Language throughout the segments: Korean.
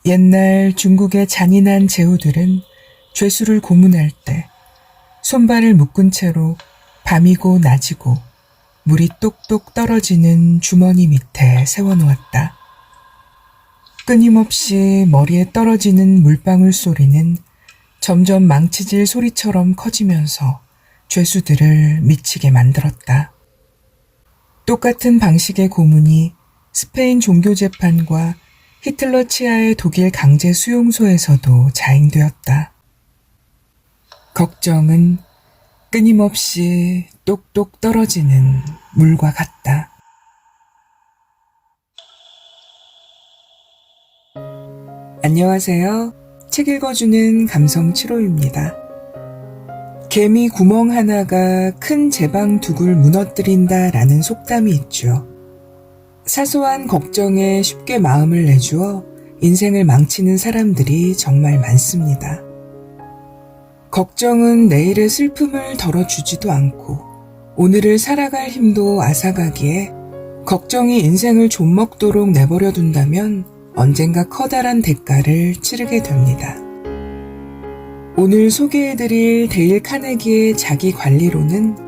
옛날 중국의 잔인한 제후들은 죄수를 고문할 때 손발을 묶은 채로 밤이고 낮이고 물이 똑똑 떨어지는 주머니 밑에 세워놓았다. 끊임없이 머리에 떨어지는 물방울 소리는 점점 망치질 소리처럼 커지면서 죄수들을 미치게 만들었다. 똑같은 방식의 고문이 스페인 종교재판과 히틀러 치하의 독일 강제 수용소에서도 자행되었다. 걱정은 끊임없이 똑똑 떨어지는 물과 같다. 안녕하세요. 책 읽어주는 감성 7호입니다. 개미 구멍 하나가 큰 제방 둑을 무너뜨린다 라는 속담이 있죠. 사소한 걱정에 쉽게 마음을 내주어 인생을 망치는 사람들이 정말 많습니다. 걱정은 내일의 슬픔을 덜어주지도 않고 오늘을 살아갈 힘도 앗아가기에 걱정이 인생을 좀먹도록 내버려 둔다면 언젠가 커다란 대가를 치르게 됩니다. 오늘 소개해드릴 데일 카네기의 자기관리론은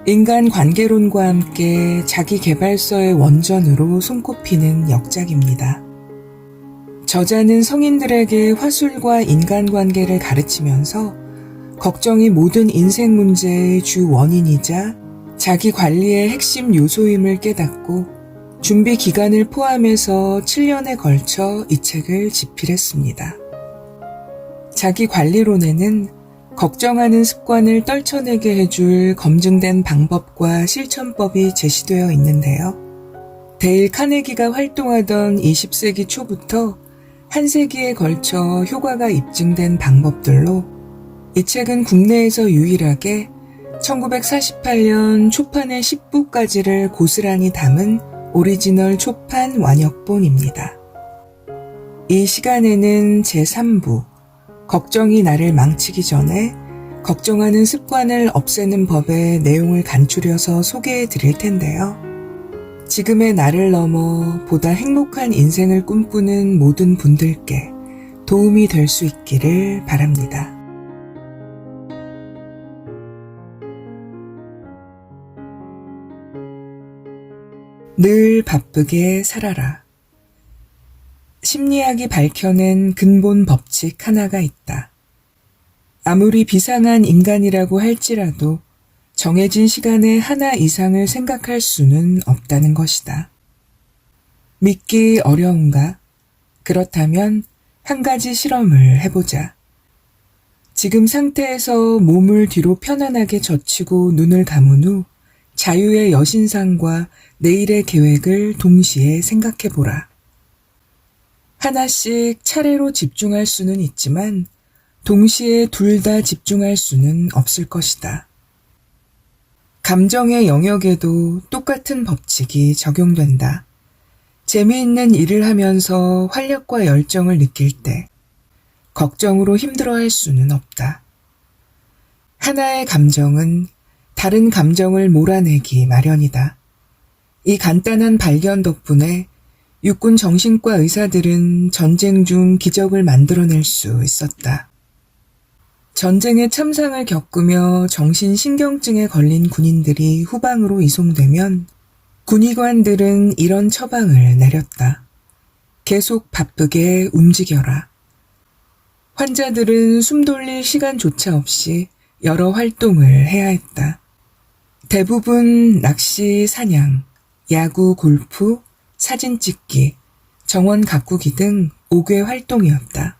인간관계론과 함께 자기계발서의 원전으로 손꼽히는 역작입니다. 저자는 성인들에게 화술과 인간관계를 가르치면서 걱정이 모든 인생 문제의 주 원인이자 자기관리의 핵심 요소임을 깨닫고 준비 기간을 포함해서 7년에 걸쳐 이 책을 집필했습니다. 자기관리론에는 걱정하는 습관을 떨쳐내게 해줄 검증된 방법과 실천법이 제시되어 있는데요. 데일 카네기가 활동하던 20세기 초부터 한 세기에 걸쳐 효과가 입증된 방법들로 이 책은 국내에서 유일하게 1948년 초판의 10부까지를 고스란히 담은 오리지널 초판 완역본입니다. 이 시간에는 제3부 걱정이 나를 망치기 전에 걱정하는 습관을 없애는 법의 내용을 간추려서 소개해 드릴 텐데요. 지금의 나를 넘어 보다 행복한 인생을 꿈꾸는 모든 분들께 도움이 될 수 있기를 바랍니다. 늘 바쁘게 살아라. 심리학이 밝혀낸 근본 법칙 하나가 있다. 아무리 비상한 인간이라고 할지라도 정해진 시간에 하나 이상을 생각할 수는 없다는 것이다. 믿기 어려운가? 그렇다면 한 가지 실험을 해보자. 지금 상태에서 몸을 뒤로 편안하게 젖히고 눈을 감은 후 자유의 여신상과 내일의 계획을 동시에 생각해보라. 하나씩 차례로 집중할 수는 있지만 동시에 둘 다 집중할 수는 없을 것이다. 감정의 영역에도 똑같은 법칙이 적용된다. 재미있는 일을 하면서 활력과 열정을 느낄 때 걱정으로 힘들어할 수는 없다. 하나의 감정은 다른 감정을 몰아내기 마련이다. 이 간단한 발견 덕분에 육군 정신과 의사들은 전쟁 중 기적을 만들어낼 수 있었다. 전쟁의 참상을 겪으며 정신신경증에 걸린 군인들이 후방으로 이송되면 군의관들은 이런 처방을 내렸다. 계속 바쁘게 움직여라. 환자들은 숨 돌릴 시간조차 없이 여러 활동을 해야 했다. 대부분 낚시, 사냥, 야구, 골프, 사진 찍기, 정원 가꾸기 등 5개 활동이었다.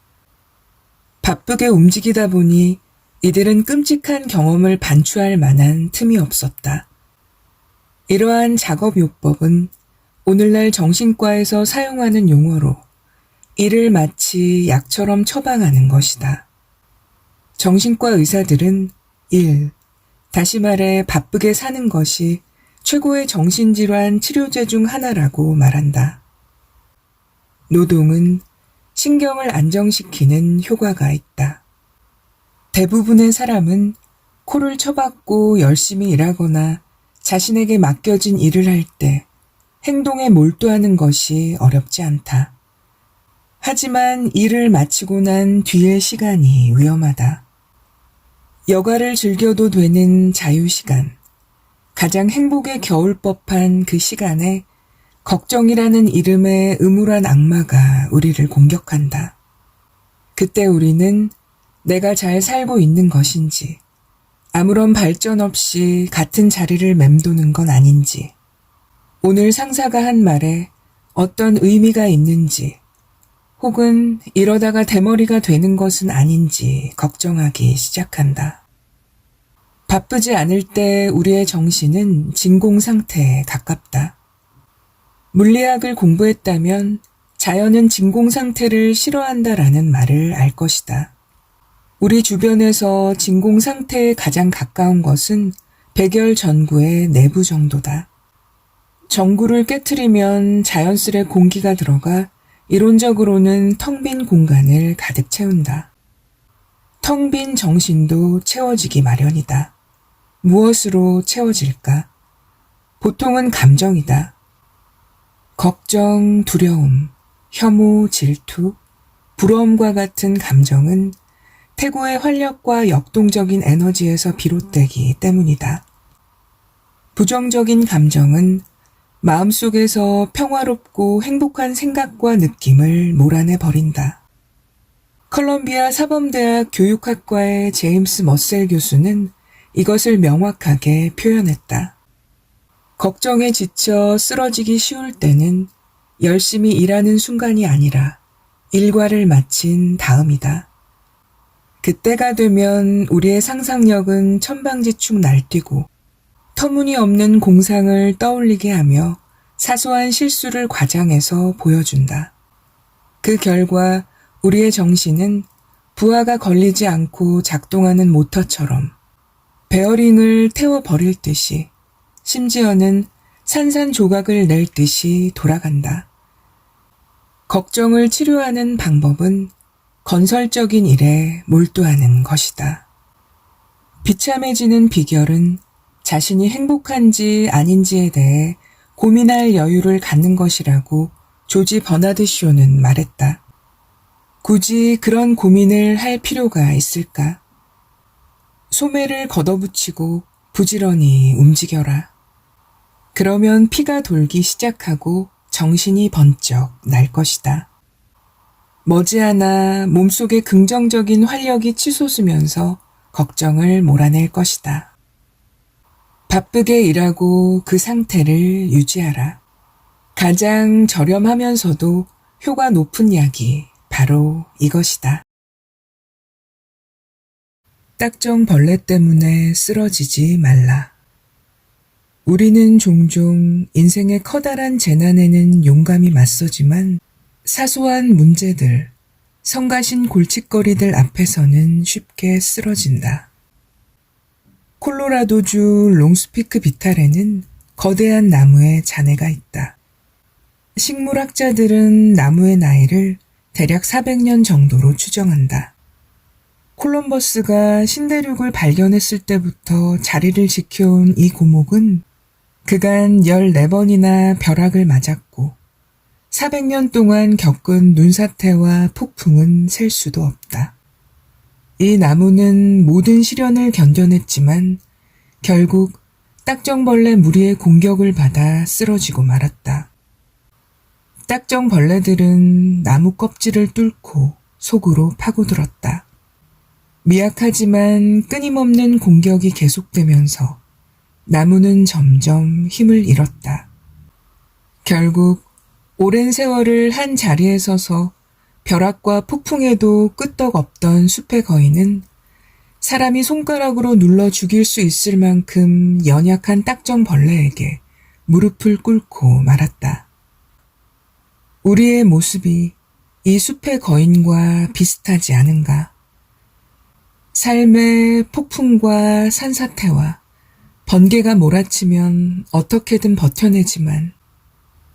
바쁘게 움직이다 보니 이들은 끔찍한 경험을 반추할 만한 틈이 없었다. 이러한 작업요법은 오늘날 정신과에서 사용하는 용어로 이를 마치 약처럼 처방하는 것이다. 정신과 의사들은 1. 다시 말해 바쁘게 사는 것이 최고의 정신질환 치료제 중 하나라고 말한다. 노동은 신경을 안정시키는 효과가 있다. 대부분의 사람은 코를 쳐박고 열심히 일하거나 자신에게 맡겨진 일을 할 때 행동에 몰두하는 것이 어렵지 않다. 하지만 일을 마치고 난 뒤의 시간이 위험하다. 여가를 즐겨도 되는 자유시간, 가장 행복에 겨울 법한 그 시간에 걱정이라는 이름의 음울한 악마가 우리를 공격한다. 그때 우리는 내가 잘 살고 있는 것인지, 아무런 발전 없이 같은 자리를 맴도는 건 아닌지, 오늘 상사가 한 말에 어떤 의미가 있는지, 혹은 이러다가 대머리가 되는 것은 아닌지 걱정하기 시작한다. 바쁘지 않을 때 우리의 정신은 진공 상태에 가깝다. 물리학을 공부했다면 자연은 진공 상태를 싫어한다라는 말을 알 것이다. 우리 주변에서 진공 상태에 가장 가까운 것은 백열 전구의 내부 정도다. 전구를 깨트리면 자연스레 공기가 들어가 이론적으로는 텅 빈 공간을 가득 채운다. 텅 빈 정신도 채워지기 마련이다. 무엇으로 채워질까? 보통은 감정이다. 걱정, 두려움, 혐오, 질투, 부러움과 같은 감정은 태고의 활력과 역동적인 에너지에서 비롯되기 때문이다. 부정적인 감정은 마음속에서 평화롭고 행복한 생각과 느낌을 몰아내 버린다. 컬럼비아 사범대학 교육학과의 제임스 머셀 교수는 이것을 명확하게 표현했다. 걱정에 지쳐 쓰러지기 쉬울 때는 열심히 일하는 순간이 아니라 일과를 마친 다음이다. 그때가 되면 우리의 상상력은 천방지축 날뛰고 터무니없는 공상을 떠올리게 하며 사소한 실수를 과장해서 보여준다. 그 결과 우리의 정신은 부하가 걸리지 않고 작동하는 모터처럼 베어링을 태워버릴 듯이, 심지어는 산산조각을 낼 듯이 돌아간다. 걱정을 치료하는 방법은 건설적인 일에 몰두하는 것이다. 비참해지는 비결은 자신이 행복한지 아닌지에 대해 고민할 여유를 갖는 것이라고 조지 버나드 쇼는 말했다. 굳이 그런 고민을 할 필요가 있을까? 소매를 걷어붙이고 부지런히 움직여라. 그러면 피가 돌기 시작하고 정신이 번쩍 날 것이다. 머지않아 몸속의 긍정적인 활력이 치솟으면서 걱정을 몰아낼 것이다. 바쁘게 일하고 그 상태를 유지하라. 가장 저렴하면서도 효과 높은 약이 바로 이것이다. 딱정벌레 때문에 쓰러지지 말라. 우리는 종종 인생의 커다란 재난에는 용감히 맞서지만 사소한 문제들, 성가신 골칫거리들 앞에서는 쉽게 쓰러진다. 콜로라도주 롱스피크 비탈에는 거대한 나무의 잔해가 있다. 식물학자들은 나무의 나이를 대략 400년 정도로 추정한다. 콜럼버스가 신대륙을 발견했을 때부터 자리를 지켜온 이 고목은 그간 14번이나 벼락을 맞았고 400년 동안 겪은 눈사태와 폭풍은 셀 수도 없다. 이 나무는 모든 시련을 견뎌냈지만 결국 딱정벌레 무리의 공격을 받아 쓰러지고 말았다. 딱정벌레들은 나무 껍질을 뚫고 속으로 파고들었다. 미약하지만 끊임없는 공격이 계속되면서 나무는 점점 힘을 잃었다. 결국 오랜 세월을 한 자리에 서서 벼락과 폭풍에도 끄떡없던 숲의 거인은 사람이 손가락으로 눌러 죽일 수 있을 만큼 연약한 딱정벌레에게 무릎을 꿇고 말았다. 우리의 모습이 이 숲의 거인과 비슷하지 않은가? 삶의 폭풍과 산사태와 번개가 몰아치면 어떻게든 버텨내지만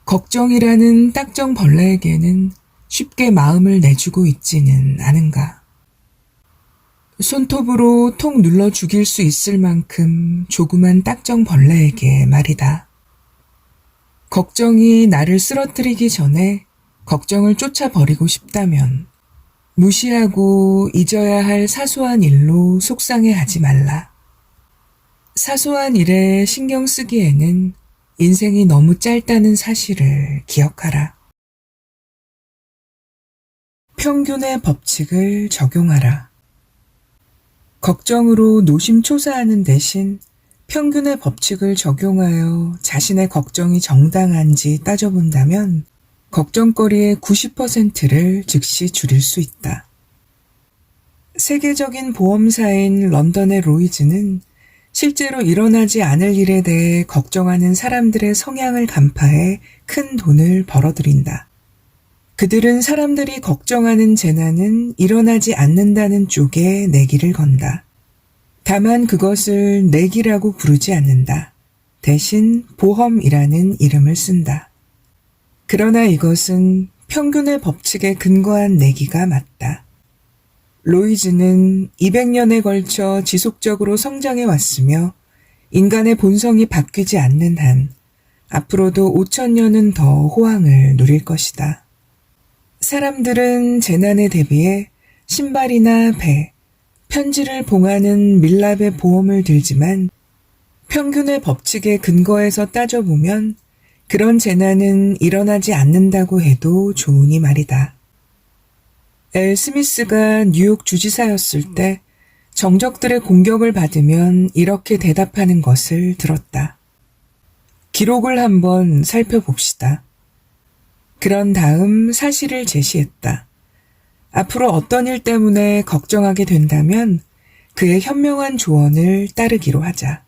걱정이라는 딱정벌레에게는 쉽게 마음을 내주고 있지는 않은가. 손톱으로 톡 눌러 죽일 수 있을 만큼 조그만 딱정벌레에게 말이다. 걱정이 나를 쓰러뜨리기 전에 걱정을 쫓아버리고 싶다면 무시하고 잊어야 할 사소한 일로 속상해하지 말라. 사소한 일에 신경 쓰기에는 인생이 너무 짧다는 사실을 기억하라. 평균의 법칙을 적용하라. 걱정으로 노심초사하는 대신 평균의 법칙을 적용하여 자신의 걱정이 정당한지 따져본다면 걱정거리의 90%를 즉시 줄일 수 있다. 세계적인 보험사인 런던의 로이즈는 실제로 일어나지 않을 일에 대해 걱정하는 사람들의 성향을 간파해 큰 돈을 벌어들인다. 그들은 사람들이 걱정하는 재난은 일어나지 않는다는 쪽에 내기를 건다. 다만 그것을 내기라고 부르지 않는다. 대신 보험이라는 이름을 쓴다. 그러나 이것은 평균의 법칙에 근거한 내기가 맞다. 로이즈는 200년에 걸쳐 지속적으로 성장해 왔으며 인간의 본성이 바뀌지 않는 한 앞으로도 5000년은 더 호황을 누릴 것이다. 사람들은 재난에 대비해 신발이나 배, 편지를 봉하는 밀랍의 보험을 들지만 평균의 법칙에 근거해서 따져보면 그런 재난은 일어나지 않는다고 해도 좋으니 말이다. 엘 스미스가 뉴욕 주지사였을 때 정적들의 공격을 받으면 이렇게 대답하는 것을 들었다. 기록을 한번 살펴봅시다. 그런 다음 사실을 제시했다. 앞으로 어떤 일 때문에 걱정하게 된다면 그의 현명한 조언을 따르기로 하자.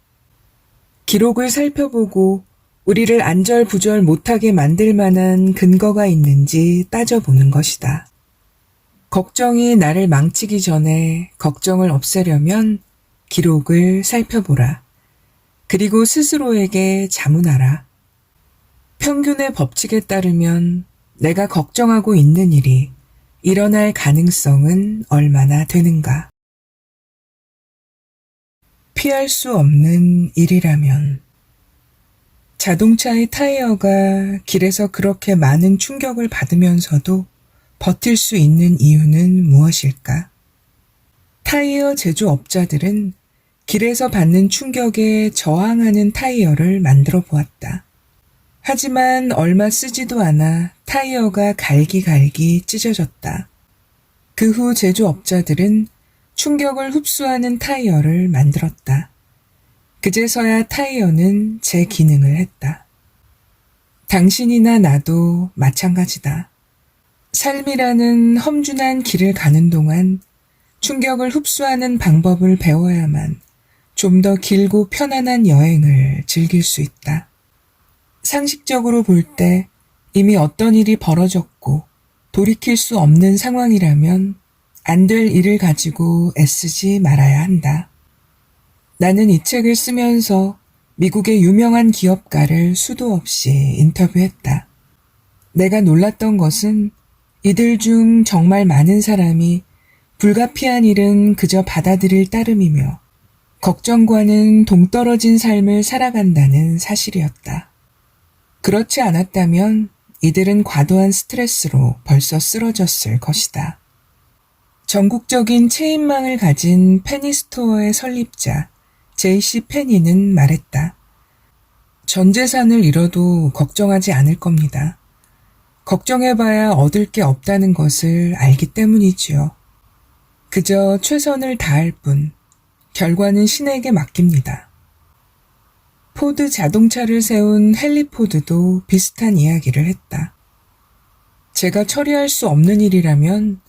기록을 살펴보고 우리를 안절부절 못하게 만들 만한 근거가 있는지 따져보는 것이다. 걱정이 나를 망치기 전에 걱정을 없애려면 기록을 살펴보라. 그리고 스스로에게 자문하라. 평균의 법칙에 따르면 내가 걱정하고 있는 일이 일어날 가능성은 얼마나 되는가? 피할 수 없는 일이라면 자동차의 타이어가 길에서 그렇게 많은 충격을 받으면서도 버틸 수 있는 이유는 무엇일까? 타이어 제조업자들은 길에서 받는 충격에 저항하는 타이어를 만들어 보았다. 하지만 얼마 쓰지도 않아 타이어가 갈기갈기 찢어졌다. 그 후 제조업자들은 충격을 흡수하는 타이어를 만들었다. 그제서야 타이어는 제 기능을 했다. 당신이나 나도 마찬가지다. 삶이라는 험준한 길을 가는 동안 충격을 흡수하는 방법을 배워야만 좀 더 길고 편안한 여행을 즐길 수 있다. 상식적으로 볼 때 이미 어떤 일이 벌어졌고 돌이킬 수 없는 상황이라면 안 될 일을 가지고 애쓰지 말아야 한다. 나는 이 책을 쓰면서 미국의 유명한 기업가를 수도 없이 인터뷰했다. 내가 놀랐던 것은 이들 중 정말 많은 사람이 불가피한 일은 그저 받아들일 따름이며 걱정과는 동떨어진 삶을 살아간다는 사실이었다. 그렇지 않았다면 이들은 과도한 스트레스로 벌써 쓰러졌을 것이다. 전국적인 체인망을 가진 페니스토어의 설립자 J.C. 페니는 말했다. 전 재산을 잃어도 걱정하지 않을 겁니다. 걱정해봐야 얻을 게 없다는 것을 알기 때문이지요. 그저 최선을 다할 뿐 결과는 신에게 맡깁니다. 포드 자동차를 세운 헨리 포드도 비슷한 이야기를 했다. 제가 처리할 수 없는 일이라면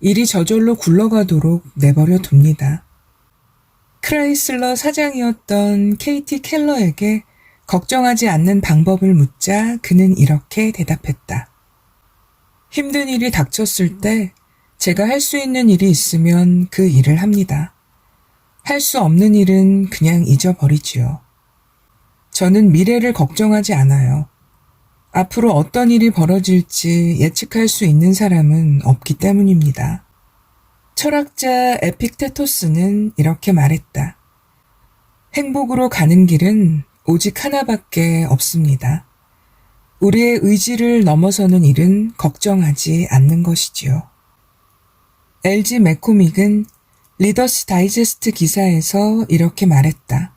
일이 저절로 굴러가도록 내버려 둡니다. 크라이슬러 사장이었던 케이티 켈러에게 걱정하지 않는 방법을 묻자 그는 이렇게 대답했다. 힘든 일이 닥쳤을 때 제가 할 수 있는 일이 있으면 그 일을 합니다. 할 수 없는 일은 그냥 잊어버리지요. 저는 미래를 걱정하지 않아요. 앞으로 어떤 일이 벌어질지 예측할 수 있는 사람은 없기 때문입니다. 철학자 에픽테토스는 이렇게 말했다. 행복으로 가는 길은 오직 하나밖에 없습니다. 우리의 의지를 넘어서는 일은 걱정하지 않는 것이지요. LG 맥코믹은 리더스 다이제스트 기사에서 이렇게 말했다.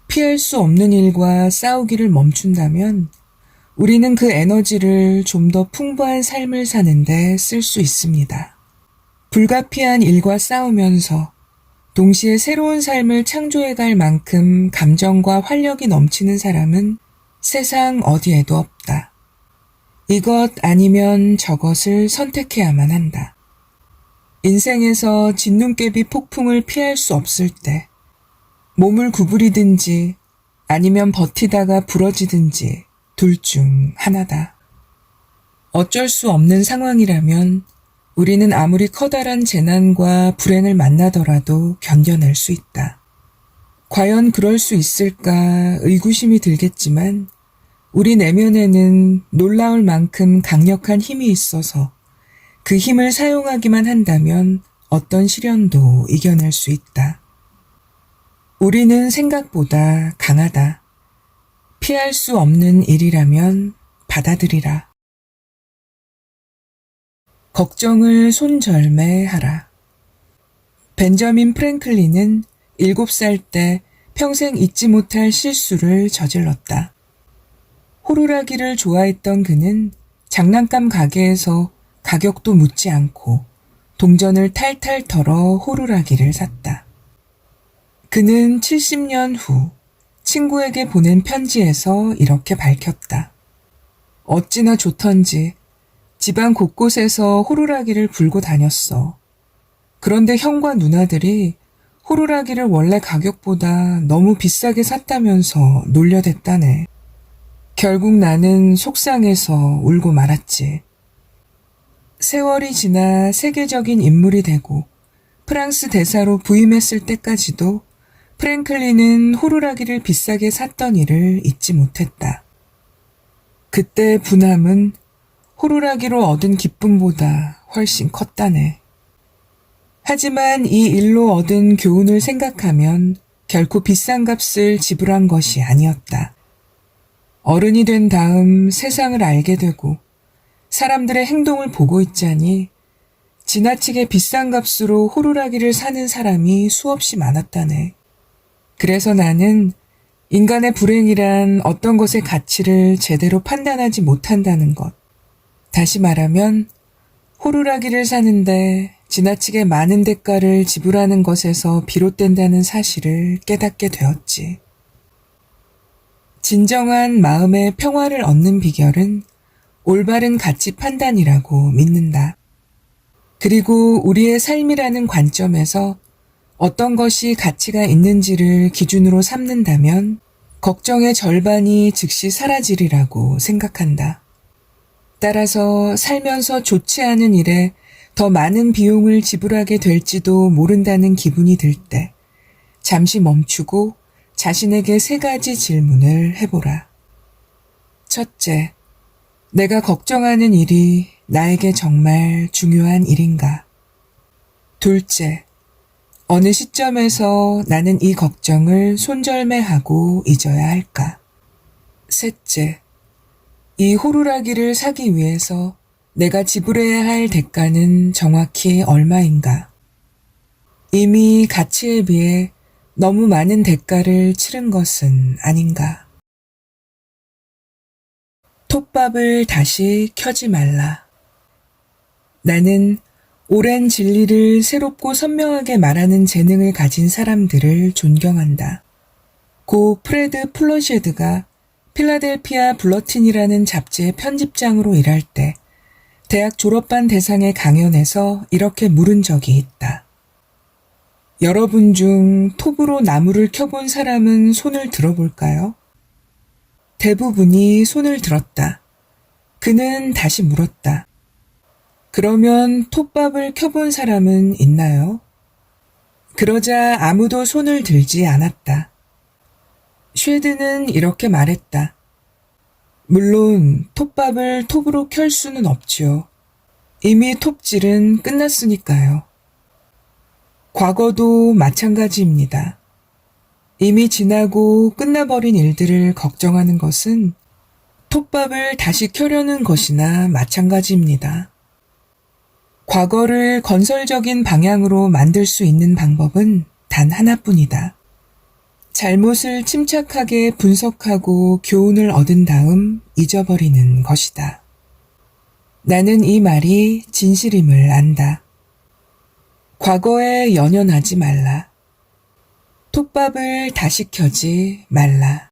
피할 수 없는 일과 싸우기를 멈춘다면 우리는 그 에너지를 좀 더 풍부한 삶을 사는데 쓸 수 있습니다. 불가피한 일과 싸우면서 동시에 새로운 삶을 창조해갈 만큼 감정과 활력이 넘치는 사람은 세상 어디에도 없다. 이것 아니면 저것을 선택해야만 한다. 인생에서 진눈깨비 폭풍을 피할 수 없을 때 몸을 구부리든지 아니면 버티다가 부러지든지 둘 중 하나다. 어쩔 수 없는 상황이라면 우리는 아무리 커다란 재난과 불행을 만나더라도 견뎌낼 수 있다. 과연 그럴 수 있을까 의구심이 들겠지만 우리 내면에는 놀라울 만큼 강력한 힘이 있어서 그 힘을 사용하기만 한다면 어떤 시련도 이겨낼 수 있다. 우리는 생각보다 강하다. 피할 수 없는 일이라면 받아들이라. 걱정을 손절매하라. 벤저민 프랭클린은 7살 때 평생 잊지 못할 실수를 저질렀다. 호루라기를 좋아했던 그는 장난감 가게에서 가격도 묻지 않고 동전을 탈탈 털어 호루라기를 샀다. 그는 70년 후 친구에게 보낸 편지에서 이렇게 밝혔다. 어찌나 좋던지 집안 곳곳에서 호루라기를 불고 다녔어. 그런데 형과 누나들이 호루라기를 원래 가격보다 너무 비싸게 샀다면서 놀려댔다네. 결국 나는 속상해서 울고 말았지. 세월이 지나 세계적인 인물이 되고 프랑스 대사로 부임했을 때까지도 프랭클린은 호루라기를 비싸게 샀던 일을 잊지 못했다. 그때 분함은 호루라기로 얻은 기쁨보다 훨씬 컸다네. 하지만 이 일로 얻은 교훈을 생각하면 결코 비싼 값을 지불한 것이 아니었다. 어른이 된 다음 세상을 알게 되고 사람들의 행동을 보고 있자니 지나치게 비싼 값으로 호루라기를 사는 사람이 수없이 많았다네. 그래서 나는 인간의 불행이란 어떤 것의 가치를 제대로 판단하지 못한다는 것. 다시 말하면 호루라기를 사는데 지나치게 많은 대가를 지불하는 것에서 비롯된다는 사실을 깨닫게 되었지. 진정한 마음의 평화를 얻는 비결은 올바른 가치 판단이라고 믿는다. 그리고 우리의 삶이라는 관점에서 어떤 것이 가치가 있는지를 기준으로 삼는다면 걱정의 절반이 즉시 사라지리라고 생각한다. 따라서 살면서 좋지 않은 일에 더 많은 비용을 지불하게 될지도 모른다는 기분이 들 때 잠시 멈추고 자신에게 3가지 질문을 해보라. 첫째, 내가 걱정하는 일이 나에게 정말 중요한 일인가? 둘째, 어느 시점에서 나는 이 걱정을 손절매하고 잊어야 할까? 셋째, 이 호루라기를 사기 위해서 내가 지불해야 할 대가는 정확히 얼마인가? 이미 가치에 비해 너무 많은 대가를 치른 것은 아닌가? 톱밥을 다시 켜지 말라. 나는 오랜 진리를 새롭고 선명하게 말하는 재능을 가진 사람들을 존경한다. 고 프레드 플러쉐드가 필라델피아 블러틴이라는 잡지의 편집장으로 일할 때 대학 졸업반 대상의 강연에서 이렇게 물은 적이 있다. 여러분 중 톱으로 나무를 켜본 사람은 손을 들어볼까요? 대부분이 손을 들었다. 그는 다시 물었다. 그러면 톱밥을 켜본 사람은 있나요? 그러자 아무도 손을 들지 않았다. 쉐드는 이렇게 말했다. 물론 톱밥을 톱으로 켤 수는 없지요. 이미 톱질은 끝났으니까요. 과거도 마찬가지입니다. 이미 지나고 끝나버린 일들을 걱정하는 것은 톱밥을 다시 켜려는 것이나 마찬가지입니다. 과거를 건설적인 방향으로 만들 수 있는 방법은 단 하나뿐이다. 잘못을 침착하게 분석하고 교훈을 얻은 다음 잊어버리는 것이다. 나는 이 말이 진실임을 안다. 과거에 연연하지 말라. 톱밥을 다시 켜지 말라.